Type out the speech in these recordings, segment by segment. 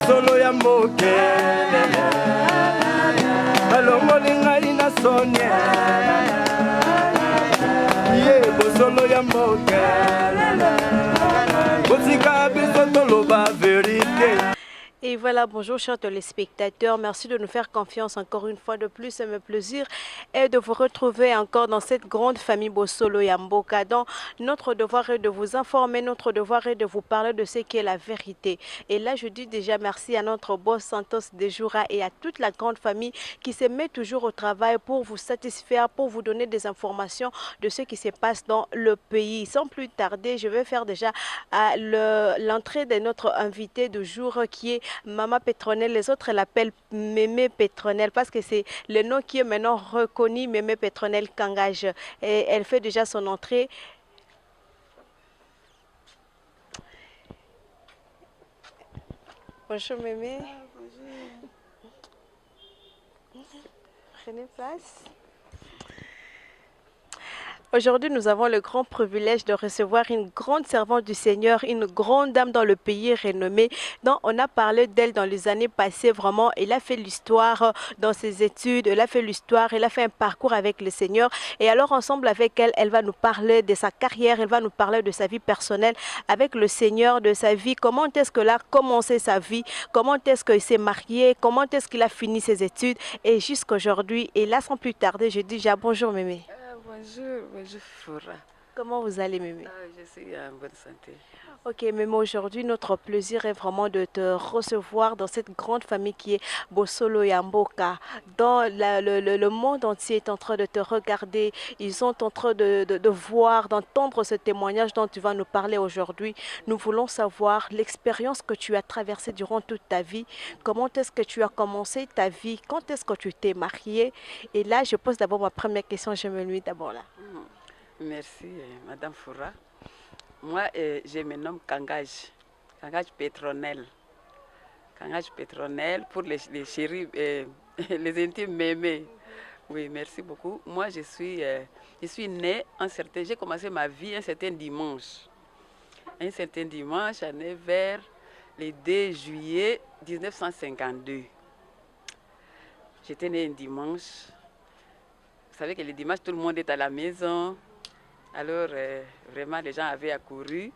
bosolo ya mboke alongoli ngai na sonia ye bosolo ya mboke botika biso toloba vérité. Et voilà, bonjour chers téléspectateurs, merci de nous faire confiance encore une fois de plus. C'est un plaisir est de vous retrouver encore dans cette grande famille Bosolo Yamboka. Donc, notre devoir est de vous informer, notre devoir est de vous parler de ce qui est la vérité. Et là, je dis déjà merci à notre boss Santos Dejoura et à toute la grande famille qui se met toujours au travail pour vous satisfaire, pour vous donner des informations de ce qui se passe dans le pays. Sans plus tarder, je vais faire déjà l'entrée de notre invité du jour qui est Maman Pétronelle. Les autres l'appellent Mémé Pétronelle parce que c'est le nom qui est maintenant reconnu, Mémé Pétronelle Kangage. Et elle fait déjà son entrée. Bonjour Mémé. Bonjour. Prenez place. Aujourd'hui, nous avons le grand privilège de recevoir une grande servante du Seigneur, une grande dame dans le pays renommée, dont on a parlé d'elle dans les années passées. Vraiment, elle a fait l'histoire dans ses études, elle a fait l'histoire, elle a fait un parcours avec le Seigneur. Et alors, ensemble avec elle, elle va nous parler de sa carrière, elle va nous parler de sa vie personnelle avec le Seigneur, de sa vie, comment est-ce qu'elle a commencé sa vie, comment est-ce qu'il s'est marié, comment est-ce qu'il a fini ses études et jusqu'à aujourd'hui. Et là, sans plus tarder, je dis déjà bonjour Mémé. Bonjour, bonjour Foura. Comment vous allez Mémé? Je suis en bonne santé. Ok Mémé, aujourd'hui notre plaisir est vraiment de te recevoir dans cette grande famille qui est Bosolo Yamboka. Dans le monde entier est en train de te regarder, ils sont en train de voir, d'entendre ce témoignage dont tu vas nous parler aujourd'hui. Nous voulons savoir l'expérience que tu as traversée durant toute ta vie, comment est-ce que tu as commencé ta vie, quand est-ce que tu t'es mariée. Et là je pose d'abord ma première question, je me mets d'abord là. Merci Madame Foura. Moi, je me nomme Kangage Pétronelle. Kangage Pétronelle pour les chéris, les intimes mémés. Oui, merci beaucoup. Moi, je suis née j'ai commencé ma vie un certain dimanche. Un certain dimanche, vers le 2 juillet 1952. J'étais née un dimanche. Vous savez que le dimanche, tout le monde est à la maison. Alors, vraiment, les gens avaient accouru.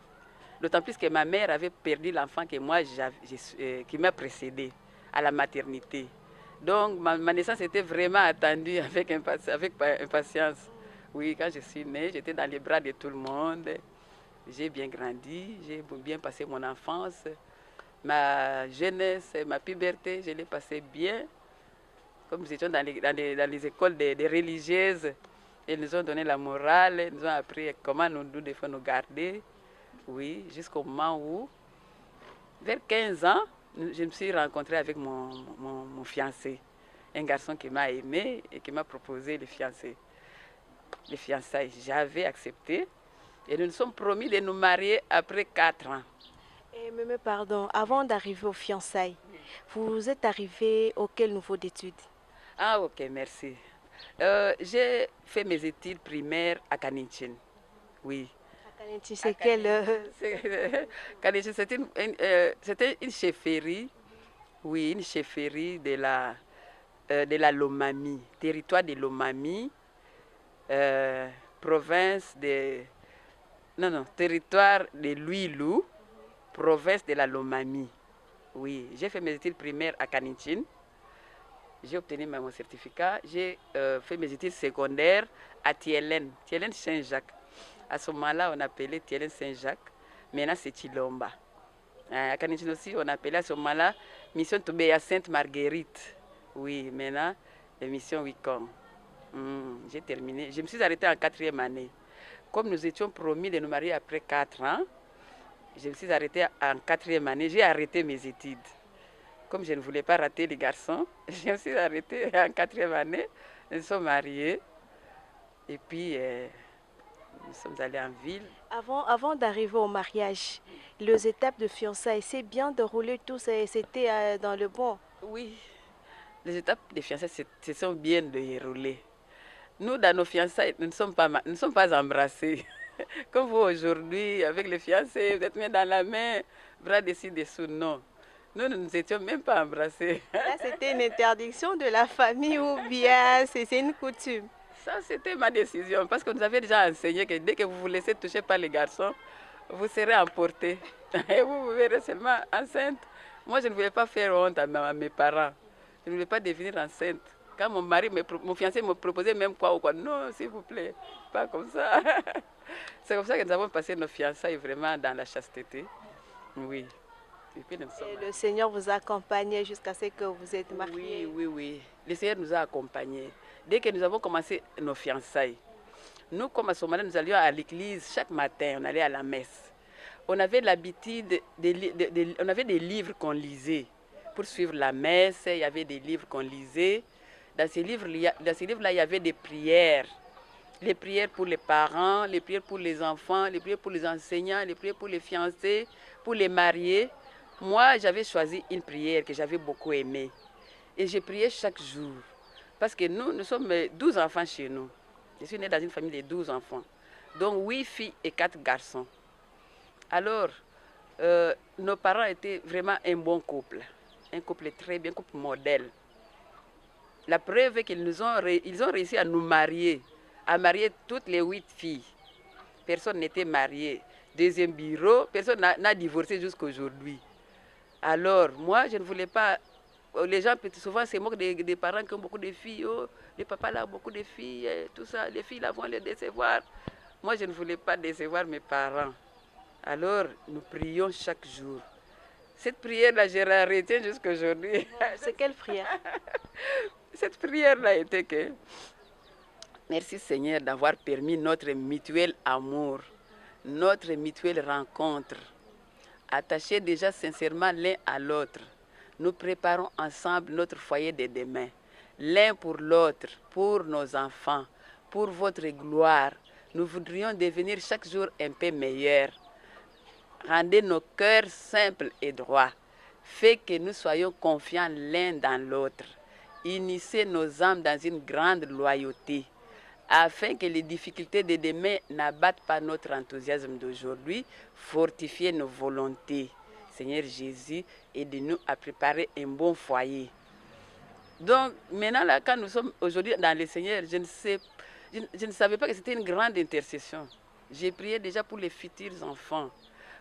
D'autant plus que ma mère avait perdu l'enfant que moi, qui m'a précédé à la maternité. Donc, ma naissance était vraiment attendue avec impatience. Oui, quand je suis née, j'étais dans les bras de tout le monde. J'ai bien grandi, j'ai bien passé mon enfance. Ma jeunesse, ma puberté, je l'ai passé bien. Comme nous étions dans les écoles des religieuses. Ils nous ont donné la morale, ils nous ont appris comment nous devons nous garder. Oui, jusqu'au moment où, vers 15 ans, je me suis rencontrée avec mon fiancé. Un garçon qui m'a aimé et qui m'a proposé les fiançailles. J'avais accepté et nous nous sommes promis de nous marier après 4 ans. Et Mémé, pardon, avant d'arriver aux fiançailles, vous êtes arrivé auquel niveau d'études? Ah ok, merci. J'ai fait mes études primaires à Kaninchen. Oui. À Kaninchen, c'est quelle... Kaninchen, c'était une chefferie. Oui, une chefferie de la Lomami, territoire de Lomami, province de... Non, territoire de Luilou, province de la Lomami. Oui, j'ai fait mes études primaires à Kaninchen. J'ai obtenu mon certificat. J'ai fait mes études secondaires à Tielen Saint-Jacques. À ce moment-là, on appelait Tielen Saint-Jacques. Maintenant, c'est Chilomba. À Kaninchen aussi, on appelait à ce moment-là Mission Toubéa Sainte-Marguerite. Oui, maintenant, mission Wicom. J'ai terminé. Je me suis arrêtée en 4e année. Comme nous étions promis de nous marier après 4 ans, je me suis arrêtée en 4e année. J'ai arrêté mes études. Comme je ne voulais pas rater les garçons, je me suis arrêtée en 4e année. Nous sommes mariés. Et puis, nous sommes allés en ville. Avant d'arriver au mariage, les étapes de fiançailles, c'est bien déroulé tout, c'était dans le bon? Oui, les étapes de fiançailles se sont bien déroulées. Nous, dans nos fiançailles, nous ne sommes pas embrassés. Comme vous aujourd'hui, avec les fiancés, vous êtes mis dans la main, bras dessus, dessous, non. Nous ne nous étions même pas embrassés. Là, c'était une interdiction de la famille ou bien c'est une coutume? Ça, c'était ma décision parce qu'on nous avait déjà enseigné que dès que vous vous laissez toucher par les garçons, vous serez emporté. Et vous vous verrez seulement enceinte. Moi, je ne voulais pas faire honte à mes parents. Je ne voulais pas devenir enceinte. Quand mon fiancé me proposait même quoi ou quoi, non, s'il vous plaît, pas comme ça. C'est comme ça que nous avons passé nos fiançailles vraiment dans la chasteté. Oui. Et puis nous sommes Et le Seigneur vous accompagnait jusqu'à ce que vous êtes mariés. Oui, oui, oui. Le Seigneur nous a accompagnés. Dès que nous avons commencé nos fiançailles, nous, comme à Somalia, nous allions à l'église chaque matin, on allait à la messe. On avait l'habitude, on avait des livres qu'on lisait. Pour suivre la messe, il y avait des livres qu'on lisait. Dans ces livres-là, il y avait des prières. Les prières pour les parents, les prières pour les enfants, les prières pour les enseignants, les prières pour les fiancés, pour les mariés. Moi, j'avais choisi une prière que j'avais beaucoup aimée. Et j'ai prié chaque jour. Parce que nous sommes 12 enfants chez nous. Je suis née dans une famille de 12 enfants. Donc 8 filles et 4 garçons. Alors, nos parents étaient vraiment un bon couple. Un couple très bien, un couple modèle. La preuve est qu'ils ont réussi à nous marier. À marier toutes les 8 filles. Personne n'était marié. Deuxième bureau, personne n'a divorcé jusqu'à aujourd'hui. Alors, moi, je ne voulais pas. Les gens souvent se moquent des parents qui ont beaucoup de filles. Oh, les papas là ont beaucoup de filles, tout ça. Les filles là vont les décevoir. Moi, je ne voulais pas décevoir mes parents. Alors, nous prions chaque jour. Cette prière-là, je la retiens jusqu'à aujourd'hui. C'est quelle prière? Cette prière-là était que merci Seigneur d'avoir permis notre mutuel amour, notre mutuelle rencontre. Attachés déjà sincèrement l'un à l'autre, nous préparons ensemble notre foyer de demain, l'un pour l'autre, pour nos enfants, pour votre gloire. Nous voudrions devenir chaque jour un peu meilleurs. Rendez nos cœurs simples et droits. Faites que nous soyons confiants l'un dans l'autre. Unissez nos âmes dans une grande loyauté, afin que les difficultés de demain n'abattent pas notre enthousiasme d'aujourd'hui. Fortifiez nos volontés. Seigneur Jésus, aidez-nous à préparer un bon foyer. Donc, maintenant, là, quand nous sommes aujourd'hui dans le Seigneur, je ne savais pas que c'était une grande intercession. J'ai prié déjà pour les futurs enfants,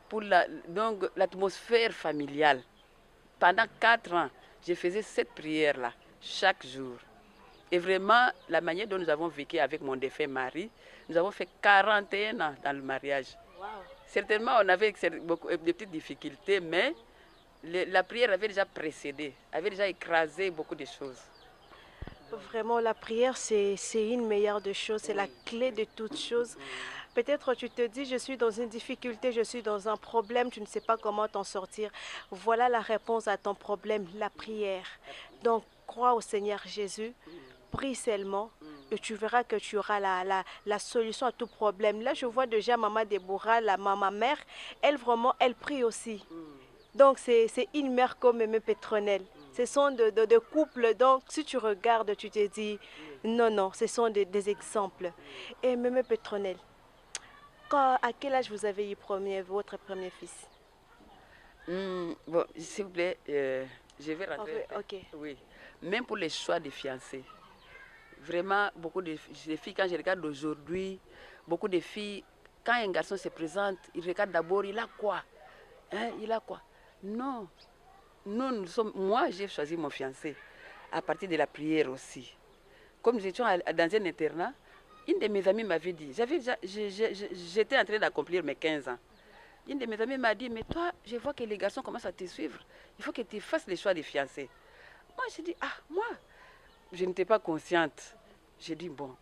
pour l'atmosphère familiale. Pendant 4 ans, je faisais cette prière-là, chaque jour. Et vraiment, la manière dont nous avons vécu avec mon défunt mari, nous avons fait 41 ans dans le mariage. Wow. Certainement, on avait beaucoup de petites difficultés, mais la prière avait déjà précédé, avait déjà écrasé beaucoup de choses. Vraiment, la prière, c'est une meilleure des choses, c'est la clé de toutes choses. Peut-être tu te dis, je suis dans une difficulté, je suis dans un problème, tu ne sais pas comment t'en sortir. Voilà la réponse à ton problème, la prière. Donc, crois au Seigneur Jésus, prie seulement et tu verras que tu auras la solution à tout problème. Là, je vois déjà Maman Déborah, la maman mère, elle vraiment, elle prie aussi. Donc, c'est une mère comme Mémé Pétronelle. Ce sont de couples, donc si tu regardes, tu te dis, non, ce sont des exemples. Et Mémé Pétronelle, à quel âge vous avez eu votre premier fils? Bon, s'il vous plaît, je vais rentrer. Ok. Oui. Même pour les choix des fiancés. Vraiment, beaucoup de filles, quand je regarde aujourd'hui, beaucoup de filles, quand un garçon se présente, ils regardent d'abord, il a quoi? Hein, il a quoi? Non. Moi, j'ai choisi mon fiancé à partir de la prière aussi. Comme nous étions dans un internat, une de mes amies m'avait dit, j'étais en train d'accomplir mes 15 ans. Une de mes amies m'a dit, mais toi, je vois que les garçons commencent à te suivre. Il faut que tu fasses les choix des fiancés. Moi, j'ai dit, moi, je n'étais pas consciente. J'ai dit, bon,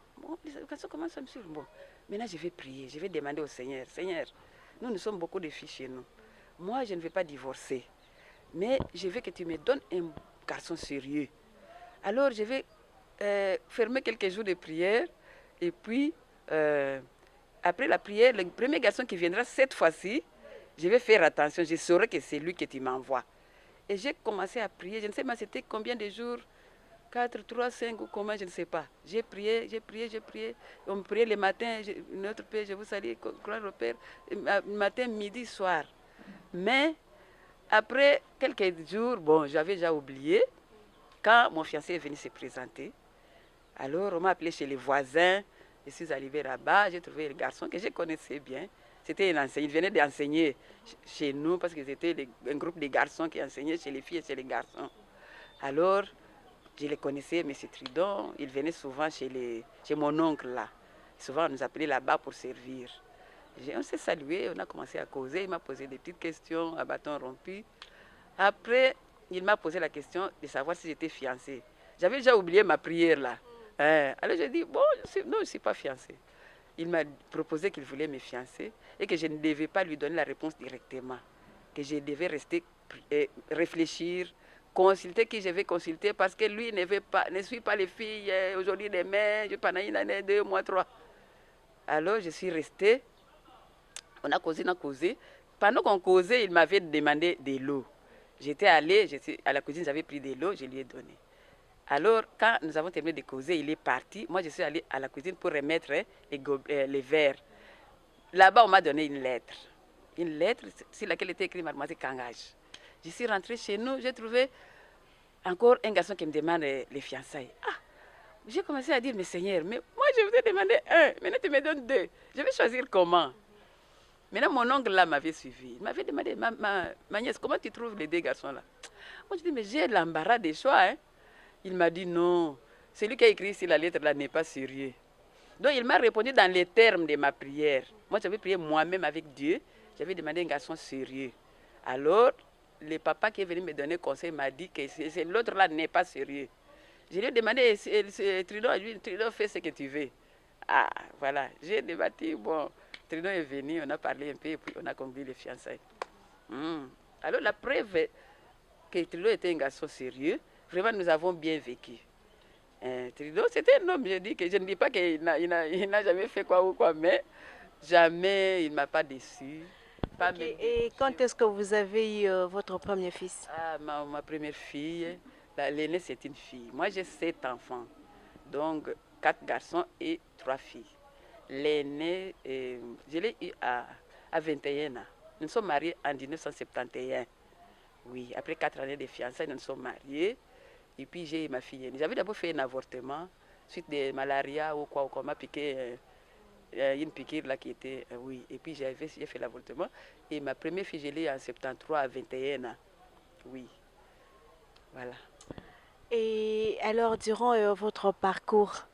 les garçons commencent à me suivre. Bon, maintenant, je vais prier, je vais demander au Seigneur. Seigneur, nous sommes beaucoup de filles chez nous. Moi, je ne vais pas divorcer. Mais je veux que tu me donnes un garçon sérieux. Alors, je vais fermer quelques jours de prière. Et puis, après la prière, le premier garçon qui viendra cette fois-ci, je vais faire attention. Je saurai que c'est lui que tu m'envoies. Et j'ai commencé à prier. Je ne sais pas c'était combien de jours, 4, 3, 5 ou comment, je ne sais pas. J'ai prié. On me priait le matin, notre Père, je vous salue, gloire au Père, matin, midi, soir. Mais Après quelques jours, bon, j'avais déjà oublié, quand mon fiancé est venu se présenter, alors on m'a appelé chez les voisins, je suis arrivée là-bas, j'ai trouvé le garçon que je connaissais bien. C'était un enseignant, il venait d'enseigner chez nous parce que c'était un groupe de garçons qui enseignaient chez les filles et chez les garçons. Alors, je les connaissais, M. Tridon, il venait souvent chez mon oncle là. Souvent, on nous appelait là-bas pour servir. On s'est salué, on a commencé à causer, il m'a posé des petites questions à bâton rompu. Après, il m'a posé la question de savoir si j'étais fiancée. J'avais déjà oublié ma prière là. Alors j'ai dit, bon, non, je ne suis pas fiancée. Il m'a proposé qu'il voulait me fiancer et que je ne devais pas lui donner la réponse directement. Que je devais rester, réfléchir, consulter qui je vais consulter parce que lui ne suit pas les filles aujourd'hui, demain, pendant une année, 2 mois, 3. Alors je suis restée, on a causé. Pendant qu'on causait, il m'avait demandé de l'eau. J'étais allée à la cuisine, j'avais pris de l'eau, je lui ai donné. Alors, quand nous avons terminé de causer, il est parti. Moi, je suis allée à la cuisine pour remettre les verres. Là-bas, on m'a donné une lettre. Une lettre sur laquelle était écrit Mademoiselle Kangage. Je suis rentrée chez nous, j'ai trouvé encore un garçon qui me demande les fiançailles. J'ai commencé à dire, mais Seigneur, mais moi, je vous ai demandé un, maintenant tu me donnes 2. Je vais choisir comment? Maintenant, mon oncle là m'avait suivi. Il m'avait demandé, ma nièce, comment tu trouves les 2 garçons là? Moi, je dis, mais j'ai l'embarras des choix, hein. Il m'a dit non, celui qui a écrit ici la lettre là n'est pas sérieux. Donc il m'a répondu dans les termes de ma prière. Moi j'avais prié moi-même avec Dieu, j'avais demandé un garçon sérieux. Alors le papa qui est venu me donner conseil m'a dit que l'autre là n'est pas sérieux. Je lui ai demandé, Tridon, fais ce que tu veux. Voilà, j'ai débattu, bon, Tridon est venu, on a parlé un peu et puis on a conclu les fiançailles. Alors la preuve que Tridon était un garçon sérieux, vraiment, nous avons bien vécu. Tridon, c'était un homme, je ne dis pas qu'il n'a jamais fait quoi ou quoi, mais jamais il ne m'a pas déçu. Okay. Et quand est-ce que vous avez eu votre premier fils? Ma première fille, l'aînée, c'est une fille. Moi, j'ai 7 enfants, donc 4 garçons et 3 filles. L'aînée, je l'ai eu à 21 ans. Nous sommes mariés en 1971. Oui, après 4 années de fiançailles, nous nous sommes mariés. Et puis j'ai ma fille. J'avais d'abord fait un avortement, suite de malaria ou quoi, on m'a piqué une piqûre là qui était, oui. Et puis j'ai fait l'avortement. Et ma première fille, je l'ai eu en 73 à 21 ans. Oui, voilà. Et alors, durant votre parcours,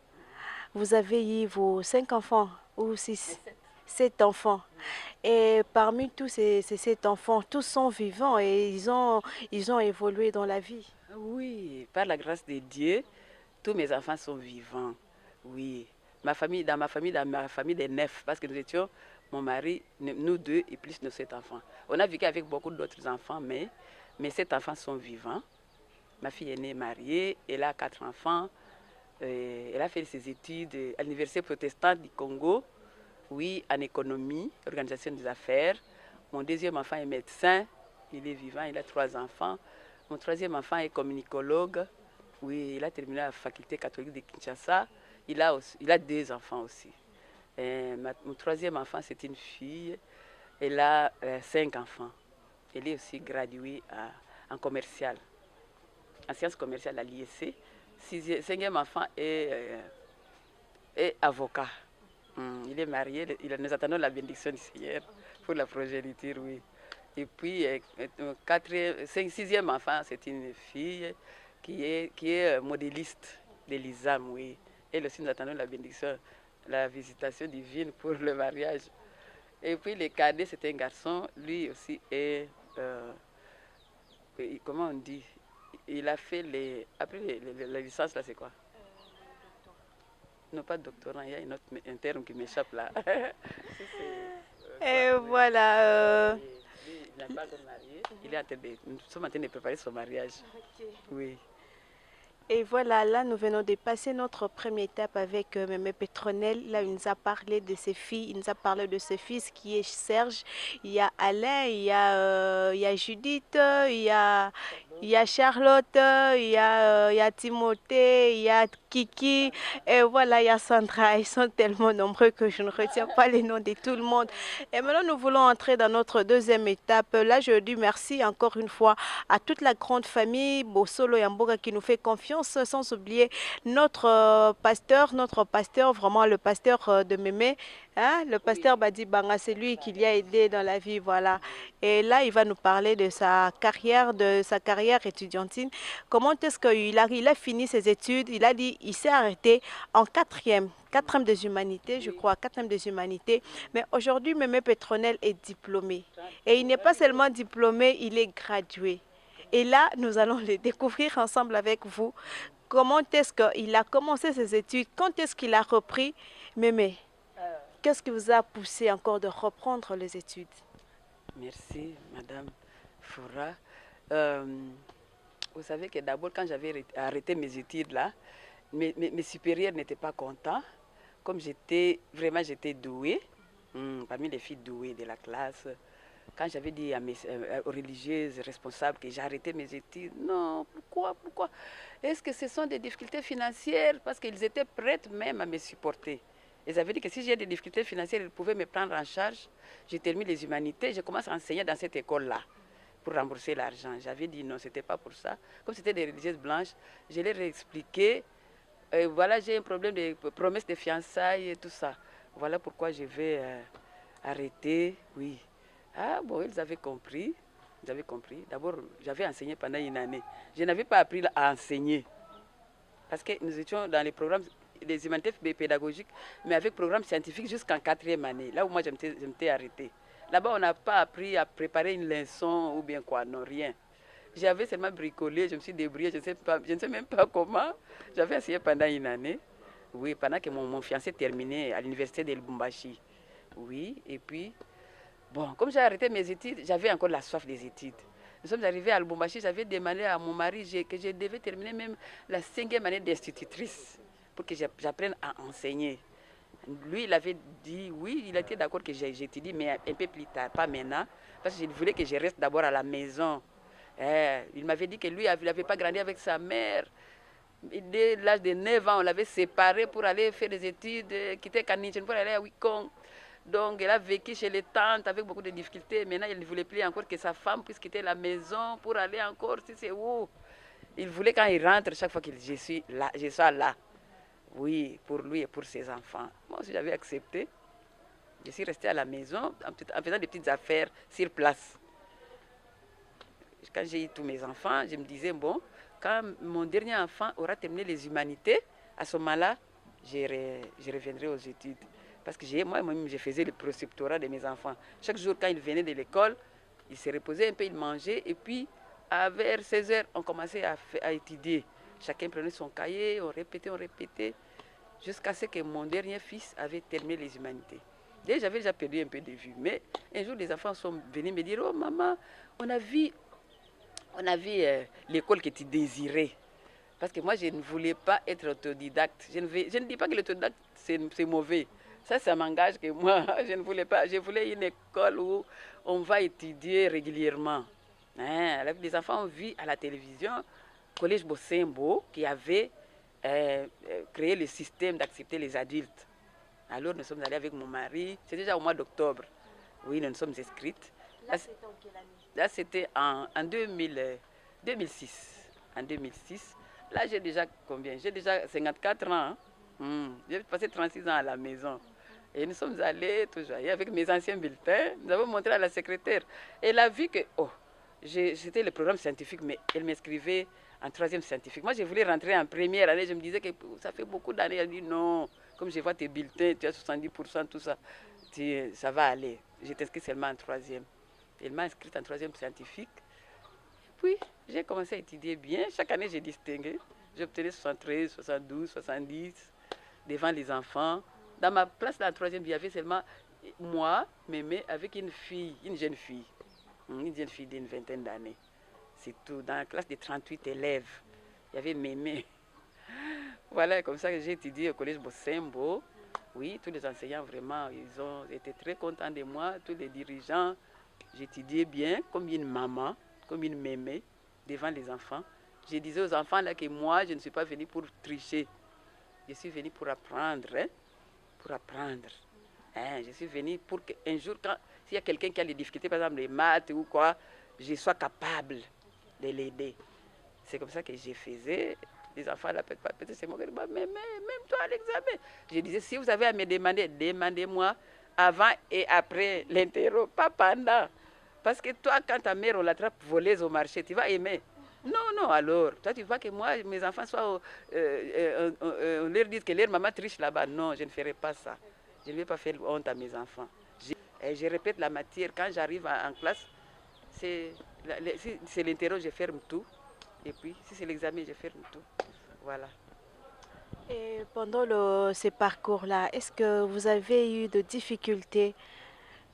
vous avez eu vos 5 enfants ou 6? 7 enfants. Et parmi tous ces 7 enfants, tous sont vivants et ils ont évolué dans la vie. Oui, par la grâce de Dieu, tous mes enfants sont vivants. Oui, dans ma famille de 9, parce que nous étions, mon mari, nous 2 et plus nos 7 enfants. On a vécu avec beaucoup d'autres enfants, mais mes 7 enfants sont vivants. Ma fille est née mariée, elle a 4 enfants. Elle a fait ses études à l'Université protestante du Congo, oui, en économie, organisation des affaires. Mon deuxième enfant est médecin, il est vivant, il a 3 enfants. Mon troisième enfant est communicologue. Oui, il a terminé la faculté catholique de Kinshasa. Il a 2 enfants aussi. Mon troisième enfant, c'est une fille. Elle a 5 enfants. Elle est aussi graduée en commercial, en sciences commerciales à l'IEC. 5e enfant est avocat. Il est marié. Nous attendons la bénédiction du Seigneur pour la progéniture, oui. Et puis, 6e enfant, c'est une fille qui est modéliste de l'ISAM, oui. Elle aussi, nous attendons la bénédiction, la visitation divine pour le mariage. Et puis, le cadet, c'est un garçon, lui aussi est, comment on dit, il a fait après la licence, là, c'est quoi? Non, pas doctorant, il y a un terme qui m'échappe là. Et voilà. Il n'a pas encore marié. Nous sommes en train de préparer son mariage. Okay. Oui. Et voilà, là, nous venons de passer notre première étape avec Mémé Pétronelle. Là, il nous a parlé de ses filles, il nous a parlé de ses fils qui est Serge. Il y a Alain, il y a Judith, il y a Il y a Charlotte, il y a Timothée, il y a Kiki, et voilà, il y a Sandra. Ils sont tellement nombreux que je ne retiens pas les noms de tout le monde. Et maintenant, nous voulons entrer dans notre deuxième étape. Là, je dis merci encore une fois à toute la grande famille Bosolo Yamboka qui nous fait confiance, sans oublier notre pasteur, vraiment le pasteur de Mémé. Hein, le pasteur Badi Banga, c'est lui qui l'y a aidé dans la vie, voilà. Et là, il va nous parler de sa carrière étudiantine. Comment est-ce il a fini ses études? Il a dit, il s'est arrêté en quatrième des humanités, je crois, quatrième des humanités. Mais aujourd'hui, Mémé Pétronel est diplômé. Et il n'est pas seulement diplômé, il est gradué. Et là, nous allons le découvrir ensemble avec vous. Comment est-ce qu'il a commencé ses études? Quand est-ce qu'il a repris? Mémé, qu'est-ce qui vous a poussé encore de reprendre les études? Merci, Madame Foura. Vous savez que d'abord, quand j'avais arrêté mes études là, mes supérieurs n'étaient pas contents. Comme j'étais douée, parmi les filles douées de la classe, quand j'avais dit aux religieuses responsables que j'arrêtais mes études, non, pourquoi? Est-ce que ce sont des difficultés financières? Parce qu'ils étaient prêts même à me supporter. Ils avaient dit que si j'ai des difficultés financières, ils pouvaient me prendre en charge. J'ai terminé les humanités, je commence à enseigner dans cette école-là pour rembourser l'argent. J'avais dit non, ce n'était pas pour ça. Comme c'était des religieuses blanches, je leur ai expliqué, voilà, j'ai un problème de promesse de fiançailles et tout ça. Voilà pourquoi je vais arrêter, oui. Ah bon, ils avaient compris. D'abord, j'avais enseigné pendant une année. Je n'avais pas appris à enseigner. Parce que nous étions dans les programmes des humanités pédagogiques, mais avec programme scientifique jusqu'en quatrième année. Là où moi, je m'étais arrêtée. Là-bas, on n'a pas appris à préparer une leçon ou bien quoi, non, rien. J'avais seulement bricolé, je me suis débrouillée, je ne sais même pas comment. J'avais enseigné pendant une année. Oui, pendant que mon fiancé terminait à l'université de Lubumbashi. Oui, et puis, bon, comme j'ai arrêté mes études, j'avais encore la soif des études. Nous sommes arrivés à Lubumbashi, j'avais demandé à mon mari que je devais terminer même la 5e année d'institutrice pour que j'apprenne à enseigner. Lui, il avait dit oui, il était d'accord que j'étudie, mais un peu plus tard, pas maintenant, parce qu'il voulait que je reste d'abord à la maison. Il m'avait dit que lui, il n'avait pas grandi avec sa mère. Dès l'âge de 9 ans, on l'avait séparé pour aller faire des études, quitter Kanichin pour aller à Wikong. Donc, elle a vécu chez les tantes avec beaucoup de difficultés. Maintenant, il ne voulait plus encore que sa femme puisse quitter la maison pour aller encore, si c'est où. Il voulait quand il rentre, chaque fois que je sois là. Oui, pour lui et pour ses enfants. Moi aussi, j'avais accepté. Je suis restée à la maison en faisant des petites affaires sur place. Quand j'ai eu tous mes enfants, je me disais, bon, quand mon dernier enfant aura terminé les humanités, à ce moment-là, je reviendrai aux études. Parce que moi-même, je faisais le préceptorat de mes enfants. Chaque jour, quand ils venaient de l'école, ils se reposaient un peu, ils mangeaient. Et puis, vers 16 h, on commençait à étudier. Chacun prenait son cahier, on répétait. Jusqu'à ce que mon dernier fils avait terminé les humanités. J'avais déjà perdu un peu de vue. Mais un jour, les enfants sont venus me dire, oh maman, on a vu l'école que tu désirais. Parce que moi, je ne voulais pas être autodidacte. Je ne dis pas que l'autodidacte, c'est mauvais. Ça m'engage que moi, je ne voulais pas. Je voulais une école où on va étudier régulièrement. Les enfants ont vu à la télévision Collège Bosembo qui avait créé le système d'accepter les adultes. Alors nous sommes allés avec mon mari, c'est déjà au mois d'octobre. Oui, nous nous sommes inscrites. Là, c'était en quelle année? Là, c'était en 2006. En 2006. Là, j'ai déjà combien? J'ai déjà 54 ans. J'ai passé 36 ans à la maison. Et nous sommes allés toujours avec mes anciens bulletins. Nous avons montré à la secrétaire. Elle a vu que, c'était le programme scientifique, mais elle m'inscrivait en 3e scientifique. Moi, je voulais rentrer en première année. Je me disais que ça fait beaucoup d'années. Elle dit non, comme je vois tes bulletins, tu as 70%, tout ça, ça va aller. Je t'inscris seulement en 3e. Elle m'a inscrite en 3e scientifique. Puis, j'ai commencé à étudier bien. Chaque année, j'ai distingué. J'obtenais 73, 72, 70 devant les enfants. Dans ma classe, dans la 3e, il y avait seulement moi, Mémé, avec une jeune fille d'une vingtaine d'années. C'est tout. Dans la classe de 38 élèves, il y avait Mémé. Voilà, comme ça que j'ai étudié au collège Bosembo. Oui, tous les enseignants, vraiment, ils ont été très contents de moi. Tous les dirigeants, j'étudiais bien, comme une maman, comme une mémé. devant les enfants. Je disais aux enfants là que moi, je ne suis pas venue pour tricher. Je suis venue pour apprendre. Hein, pour apprendre. Hein, je suis venue pour qu'un jour, s'il y a quelqu'un qui a des difficultés, par exemple les maths ou quoi, je sois capable de l'aider. C'est comme ça que je faisais. Les enfants là, peut-être c'est moi qui dis, mais même toi à l'examen. Je disais, si vous avez à me demander, demandez-moi avant et après l'interro, pas pendant. Parce que toi, quand ta mère, on l'attrape voleuse au marché, tu vas aimer. Non, non, alors, toi tu vois que moi, mes enfants soient, on leur dise que leur maman triche là-bas. Non, je ne ferai pas ça. Je ne vais pas faire honte à mes enfants. Je répète la matière, quand j'arrive en classe, si c'est l'interro, je ferme tout. Et puis, si c'est l'examen, je ferme tout. Voilà. Et pendant ce parcours-là, est-ce que vous avez eu de difficultés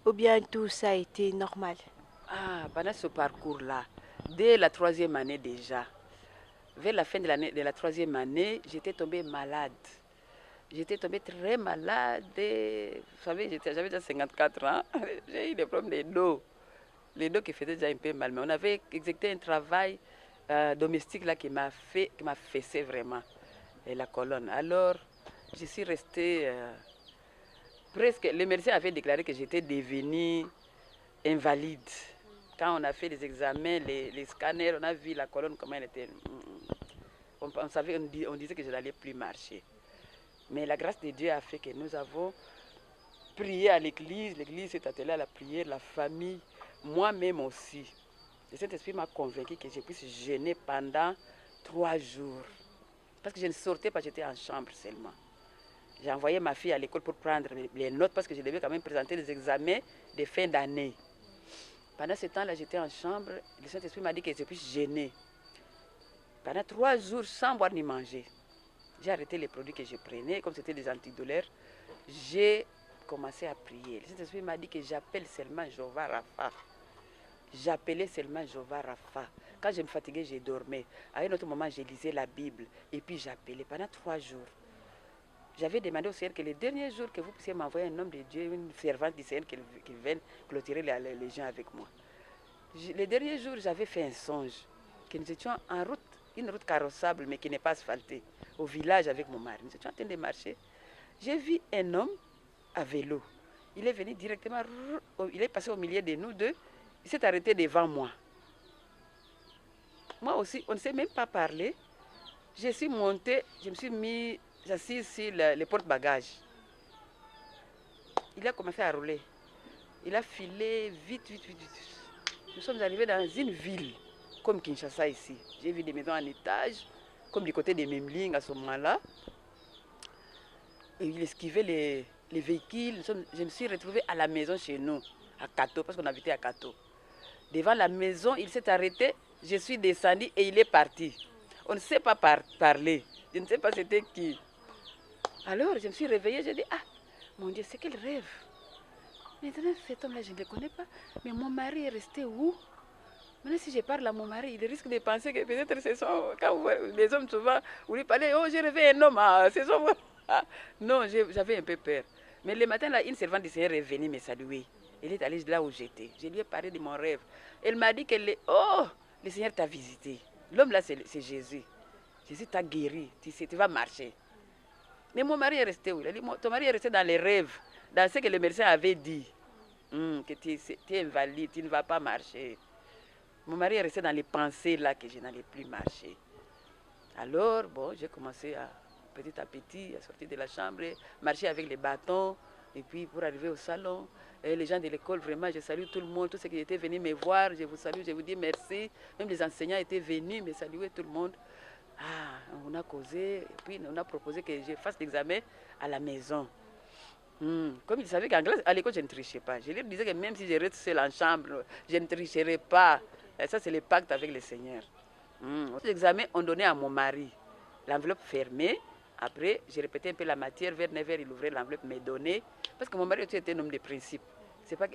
ou bien tout ça a été normal? Ah, pendant ce parcours-là, dès la 3e année déjà, vers la fin de la 3e année, j'étais tombée malade. J'étais tombée très malade. Vous savez, j'avais déjà 54 ans. J'ai eu des problèmes de dos. Les dos qui faisaient déjà un peu mal. Mais on avait exécuté un travail domestique là qui m'a fessé vraiment. Et la colonne. Alors, je suis restée presque. Les médecins avaient déclaré que j'étais devenue invalide. Quand on a fait les examens, les scanners, on a vu la colonne comment elle était. On disait que je n'allais plus marcher. Mais la grâce de Dieu a fait que nous avons prié à l'église. L'église s'est attelée à la prière, la famille, moi-même aussi. Le Saint-Esprit m'a convaincu que je puisse jeûner pendant 3 jours. Parce que je ne sortais pas, j'étais en chambre seulement. J'ai envoyé ma fille à l'école pour prendre les notes parce que je devais quand même présenter les examens de fin d'année. Pendant ce temps-là, j'étais en chambre. Le Saint-Esprit m'a dit que je puisse jeûner. Pendant 3 jours sans boire ni manger. J'ai arrêté les produits que je prenais, comme c'était des antidouleurs. J'ai commencé à prier. Le Saint-Esprit m'a dit que j'appelle seulement Jéhovah Rapha. J'appelais seulement Jéhovah Rapha. Quand je me fatiguais, je dormais. À un autre moment, je lisais la Bible. Et puis j'appelais pendant 3 jours. J'avais demandé au Seigneur que les derniers jours que vous puissiez m'envoyer un homme de Dieu, une servante du Seigneur qui vienne clôturer les gens avec moi. Les derniers jours, j'avais fait un songe que nous étions en route, une route carrossable mais qui n'est pas asphaltée, au village avec mon mari. Nous étions en train de marcher. J'ai vu un homme à vélo. Il est venu directement, il est passé au milieu de nous deux, il s'est arrêté devant moi. Moi aussi, on ne sait même pas parler. Je suis montée, je me suis mis assise sur les porte-bagages. Il a commencé à rouler. Il a filé vite, vite, vite, vite. Nous sommes arrivés dans une ville comme Kinshasa ici. J'ai vu des maisons en étage, comme du côté des Memling à ce moment-là. Et il esquivait les véhicules. Je me suis retrouvée à la maison chez nous, à Kato, parce qu'on habitait à Kato. Devant la maison, il s'est arrêté. Je suis descendue et il est parti. On ne sait pas parler. Je ne sais pas c'était qui. Alors, je me suis réveillée, j'ai dit, ah, mon Dieu, c'est quel rêve. Maintenant, cet homme-là, je ne le connais pas. Mais mon mari est resté où? Maintenant, si je parle à mon mari, il risque de penser que peut-être ce sont, quand vous voyez, les hommes souvent, vous lui parlez, oh, j'ai rêvé un homme, ah, c'est son... Ah. Non, j'avais un peu peur. Mais le matin, là, une servante du Seigneur est venue me saluer. Elle est allée là où j'étais. Je lui ai parlé de mon rêve. Elle m'a dit que, oh, le Seigneur t'a visité. L'homme là, c'est Jésus. Jésus t'a guéri, tu vas marcher. Mais mon mari est resté où? Il a dit, ton mari est resté dans les rêves, dans ce que le médecin avait dit. Que tu es invalide, tu ne vas pas marcher. Mon mari est resté dans les pensées là que je n'allais plus marcher. Alors, bon, j'ai commencé petit à petit à sortir de la chambre, marcher avec les bâtons, et puis pour arriver au salon. Et les gens de l'école, vraiment, je salue tout le monde, tous ceux qui étaient venus me voir, je vous salue, je vous dis merci. Même les enseignants étaient venus me saluer, tout le monde. Ah, on a causé, et puis on a proposé que je fasse l'examen à la maison. Comme ils savaient qu'à l'école, je ne trichais pas. Je leur disais que même si je reste seule en chambre, je ne tricherai pas. Et ça, c'est le pacte avec le Seigneur. L'examen, on donnait à mon mari. L'enveloppe fermée. Après, j'ai répété un peu la matière. Vers 9h, il ouvrait l'enveloppe, me donnait. Parce que mon mari aussi était un homme de principe. C'est pas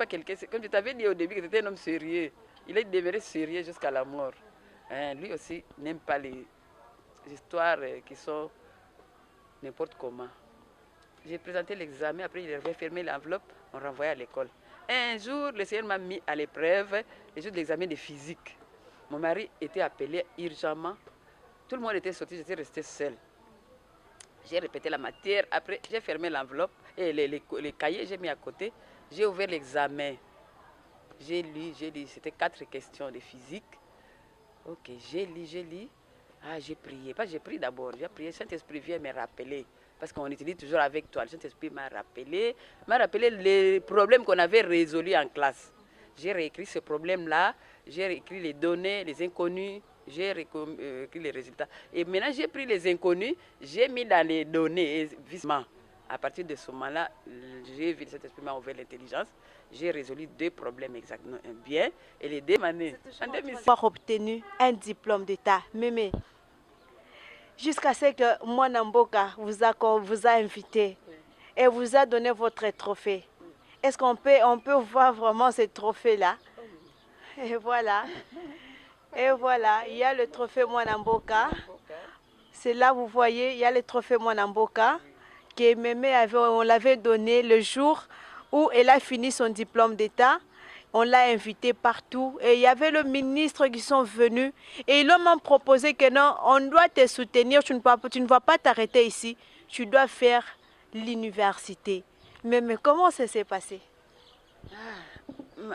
quelqu'un... Comme je t'avais dit au début, que c'était un homme sérieux. Il est demeuré sérieux jusqu'à la mort. Lui aussi n'aime pas les histoires qui sont n'importe comment. J'ai présenté l'examen, après il avait fermé l'enveloppe, on renvoyait à l'école. Un jour, le Seigneur m'a mis à l'épreuve, le jour de l'examen de physique. Mon mari était appelé urgemment. Tout le monde était sorti, j'étais restée seule. J'ai répété la matière. Après, j'ai fermé l'enveloppe et les cahiers, j'ai mis à côté. J'ai ouvert l'examen. J'ai lu. C'était 4 questions de physique. Ok, j'ai lu. Ah, j'ai prié. Pas j'ai prié d'abord. J'ai prié. Saint-Esprit vient me rappeler. Parce qu'on utilise toujours avec toi. Le Saint-Esprit m'a rappelé les problèmes qu'on avait résolus en classe. J'ai réécrit ce problème-là. J'ai réécrit les données, les inconnus. J'ai écrit les résultats. Et maintenant, j'ai pris les inconnus. J'ai mis dans les données. Et visiblement, à partir de ce moment-là, j'ai vu que cet esprit m'a ouvert l'intelligence. J'ai résolu 2 problèmes exactement bien. Et les 2 années. En 2006. Avoir obtenu un diplôme d'État. Mémé, jusqu'à ce que Mwanamboka vous a invité et vous a donné votre trophée. Est-ce qu'on peut voir vraiment ce trophée-là? Et voilà. Et voilà, il y a le trophée Mwanamboka. C'est là, vous voyez, il y a le trophée Mwanamboka que Mémé on l'avait donné le jour où elle a fini son diplôme d'État. On l'a invité partout et il y avait le ministre qui sont venus et ils l'ont même proposé que non, on doit te soutenir, tu ne vas pas t'arrêter ici, tu dois faire l'université. Mais comment ça s'est passé?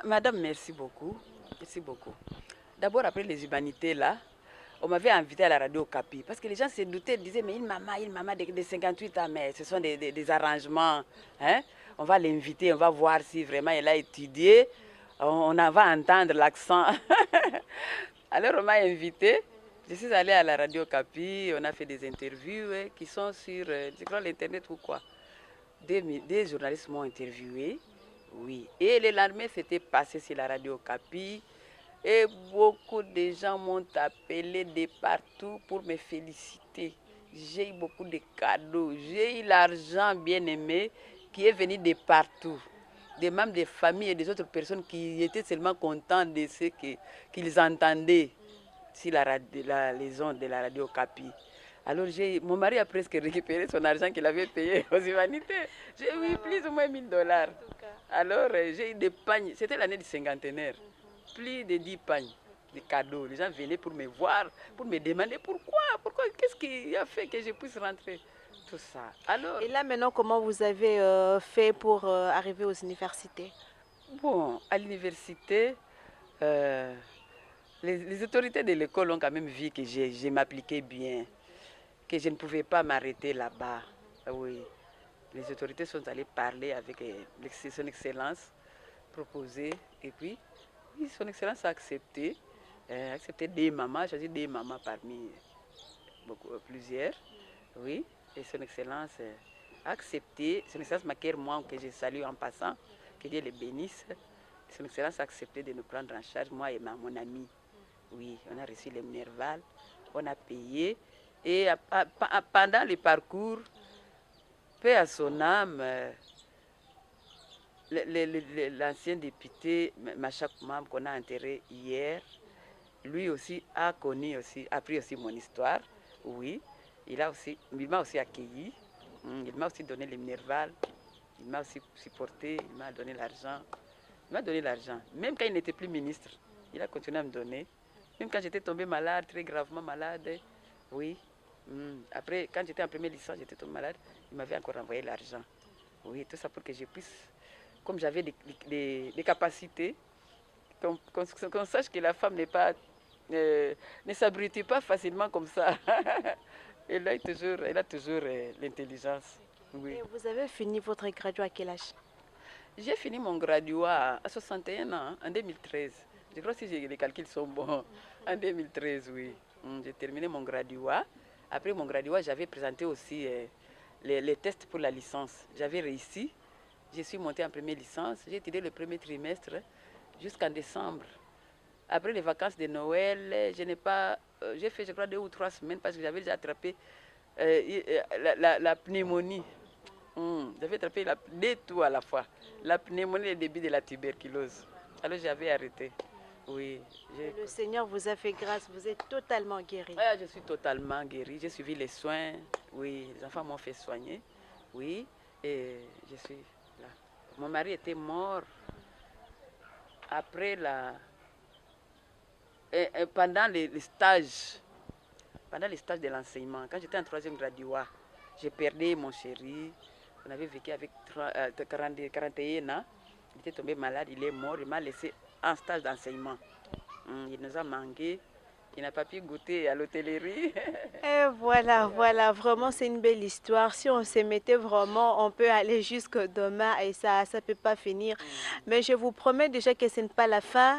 Madame, merci beaucoup. Merci beaucoup. D'abord, après les humanités, là, on m'avait invité à la radio Okapi. Parce que les gens se doutaient, disaient, mais une maman de 58 ans, mais ce sont des arrangements. Hein? On va l'inviter, on va voir si vraiment elle a étudié. On va entendre l'accent. Alors, on m'a invité. Je suis allée à la radio Okapi. On a fait des interviews qui sont sur, je crois, l'Internet ou quoi. Des journalistes m'ont interviewé. Oui. Et le lendemain, c'était passé sur la radio Okapi. Et beaucoup de gens m'ont appelé de partout pour me féliciter. J'ai eu beaucoup de cadeaux. J'ai eu l'argent bien aimé qui est venu de partout. Des membres des familles et des autres personnes qui étaient seulement contents de ce qu'ils entendaient sur les ondes de la radio Okapi. Alors mon mari a presque récupéré son argent qu'il avait payé aux humanités. J'ai eu plus ou moins $1000. Alors j'ai eu des pagnes. C'était l'année du cinquantenaire. Plus de 10 pagnes de cadeaux. Les gens venaient pour me voir, pour me demander pourquoi, qu'est-ce qui a fait que je puisse rentrer. Tout ça. Alors, et là maintenant, comment vous avez fait pour arriver aux universités? Bon, à l'université, les autorités de l'école ont quand même vu que je m'appliquais bien, que je ne pouvais pas m'arrêter là-bas. Oui, les autorités sont allées parler avec son Excellence, proposer, et puis oui, son Excellence a accepté des mamans, j'ai choisi des mamans parmi plusieurs, oui, et son Excellence a accepté, son Excellence Maker-moi, que je salue en passant, que Dieu les bénisse, son Excellence a accepté de nous prendre en charge, moi et mon ami. Oui, on a reçu les Minerval, on a payé, et pendant le parcours, paix à son âme, l'ancien député Macha Koumam qu'on a enterré hier, lui aussi a appris aussi mon histoire. Oui, il m'a aussi accueilli, il m'a aussi donné les Minerval, il m'a aussi supporté, il m'a donné l'argent. Il m'a donné l'argent. Même quand il n'était plus ministre, il a continué à me donner. Même quand j'étais tombée malade, très gravement malade, oui. Après, quand j'étais en première licence, j'étais tombée malade, il m'avait encore envoyé l'argent. Oui, tout ça pour que je puisse, comme j'avais des capacités, qu'on sache que la femme ne s'abrite pas facilement comme ça. Elle a toujours l'intelligence. Oui. Et vous avez fini votre graduat à quel âge? J'ai fini mon graduat à 61 ans, en 2013. Je crois que si les calculs sont bons, en 2013, oui. J'ai terminé mon graduat. Après mon graduat, j'avais présenté aussi les tests pour la licence. J'avais réussi. Je suis montée en première licence. J'ai étudié le premier trimestre jusqu'en décembre. Après les vacances de Noël, j'ai fait, je crois, 2 ou 3 semaines parce que j'avais déjà attrapé la pneumonie. J'avais attrapé tout à la fois. La pneumonie et le début de la tuberculose. Alors j'avais arrêté. Oui. Le Seigneur vous a fait grâce, vous êtes totalement guéri. Je suis totalement guérie. J'ai suivi les soins. Oui, les enfants m'ont fait soigner. Oui, et je suis là. Mon mari était mort après pendant les stages de l'enseignement, quand j'étais en 3e graduat, j'ai perdu mon chéri. On avait vécu avec 41 ans. Il était tombé malade, il est mort. Il m'a laissé en stage d'enseignement. Il nous a manqué. Il n'a pas pu goûter à l'hôtellerie. Et voilà, vraiment c'est une belle histoire. Si on se mettait vraiment, on peut aller jusque demain et ça ne peut pas finir. Mais je vous promets déjà que ce n'est pas la fin.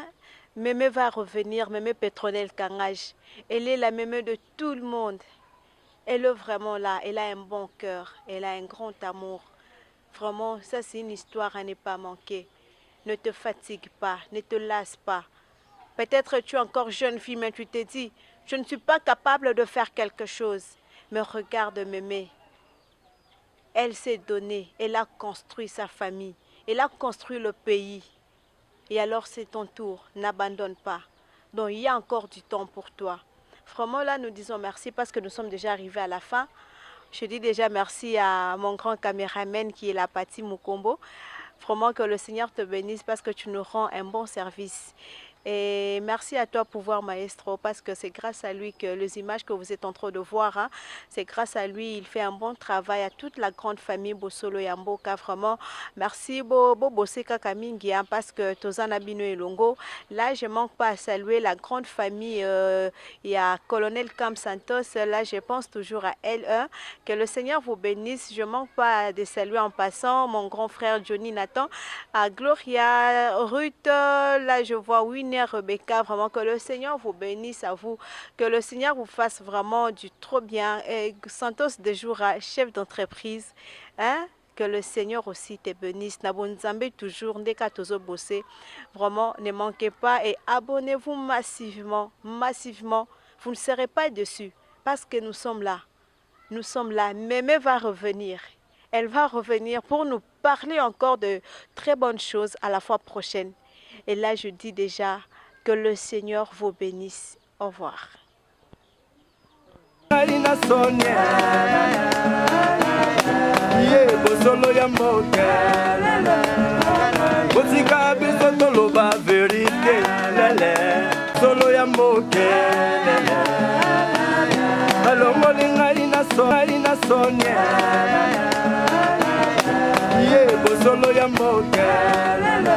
Mémé va revenir, Mémé Pétronelle Kangaj. Elle est la Mémé de tout le monde. Elle est vraiment là, elle a un bon cœur, elle a un grand amour. Vraiment, ça c'est une histoire à ne pas manquer. Ne te fatigue pas, ne te lasse pas. Peut-être tu es encore jeune fille, mais tu te dis, je ne suis pas capable de faire quelque chose. Mais regarde Mémé, elle s'est donnée, elle a construit sa famille, elle a construit le pays. Et alors c'est ton tour, n'abandonne pas. Donc il y a encore du temps pour toi. Vraiment là, nous disons merci parce que nous sommes déjà arrivés à la fin. Je dis déjà merci à mon grand caméraman qui est la Pati Mukombo. Vraiment que le Seigneur te bénisse parce que tu nous rends un bon service. Et merci à toi, Pouvoir Maestro, parce que c'est grâce à lui que les images que vous êtes en train de voir, c'est grâce à lui, il fait un bon travail à toute la grande famille Bosolo Yamboka. Vraiment, merci Boseka Kamingi, parce que Tozana Bino et Longo. Là, je ne manque pas à saluer la grande famille. Il y a Colonel Cam Santos. Là, je pense toujours à elle. Que le Seigneur vous bénisse. Je ne manque pas de saluer en passant mon grand frère Johnny Nathan, à Gloria, Ruth. Là, je vois Winnie, Rebecca, vraiment que le Seigneur vous bénisse à vous, que le Seigneur vous fasse vraiment du trop bien. Et Santos de Joura, chef d'entreprise, que le Seigneur aussi te bénisse. Nabonzambe toujours, ndeka tozo bossé. Vraiment, ne manquez pas et abonnez-vous massivement. Vous ne serez pas déçus parce que nous sommes là. Nous sommes là. Mémé va revenir. Elle va revenir pour nous parler encore de très bonnes choses à la fois prochaine. Et là, je dis déjà que le Seigneur vous bénisse. Au revoir. Botika biso toloba vérité lele solo ya moke lele alongo ngai na sonye ye bosolo ya moke lele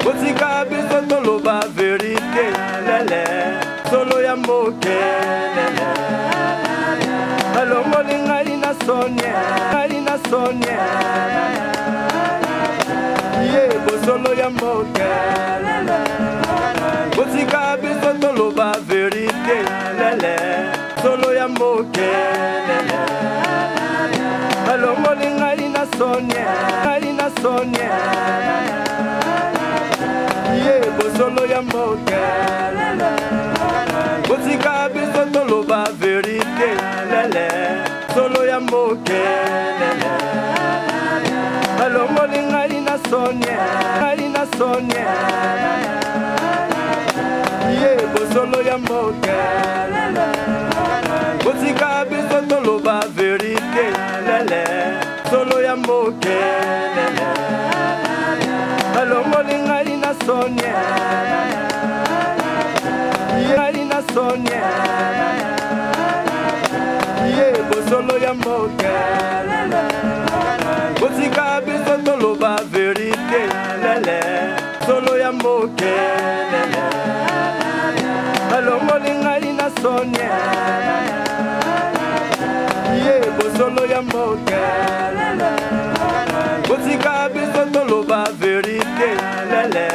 botika biso toloba vérité lele solo ya moke lele alongo ngai na sonye Bosolo ya moke lele botika biso toloba vérité lele solo ya moke lele alongo ngai na sonye ye bosolo ya moke lele botika biso toloba vérité lele solo ya moke lele alongo ngai na sonye ye bosolo ya moke lele botika biso toloba vérité lele solo ya moke lele alongo ngai na sonye ye bosolo ya moke lele botika biso toloba vérité lele